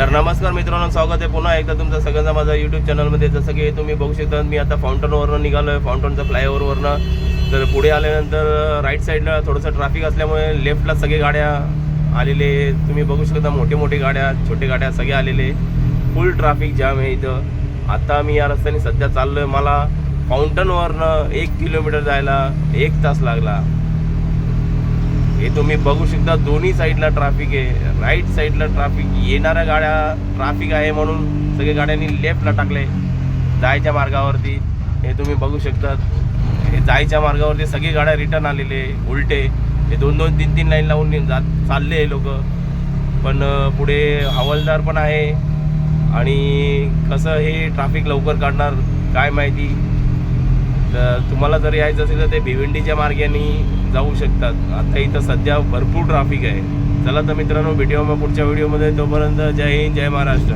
तर नमस्कार मित्रांनो, स्वागत आहे पुन्हा एकदा तुमचं सगळ्यांचा माझा यूट्यूब चॅनलमध्ये. जसं की तुम्ही बघू शकता, मी आता फाउंटनवरनं निघालो आहे, फाउंटनच्या फ्लायओव्हरवरनं. तर पुढे आल्यानंतर राईट साईडला थोडंसं ट्रॅफिक असल्यामुळे लेफ्टला सगळे गाड्या आलेले. तुम्ही बघू शकता, मोठे मोठे गाड्या, छोटे गाड्या सगळे आलेले. फुल ट्रॅफिक जाम आहे इथं. आता मी या रस्त्याने सध्या चाललो आहे. मला फाउंटनवरनं 1 किलोमीटर जायला 1 तास लागला. हे तुम्ही बघू शकता, दोन्ही साईडला ट्रॅफिक आहे. राईट साईडला ट्रॅफिक, येणाऱ्या गाड्या ट्रॅफिक आहे म्हणून सगळ्या गाड्यांनी लेफ्टला टाकले जायच्या मार्गावरती. हे तुम्ही बघू शकता, हे जायच्या मार्गावरती सगळी गाड्या रिटर्न आलेले उलटे. हे 2-2, 3-3 लाईन लावून चालले लोक. पण पुढे हवालदार पण आहे आणि कसं हे ट्रॅफिक लवकर काढणार काय माहिती. तर तुम्हाला जर यायचं असेल तर ते भिवंडीच्या मार्गाने जाऊ शकतात. आता इथं सध्या भरपूर ट्रॅफिक आहे. चला तर मित्रांनो, भेटूया मग पुढच्या व्हिडिओमध्ये. तोपर्यंत जय हिंद, जय महाराष्ट्र.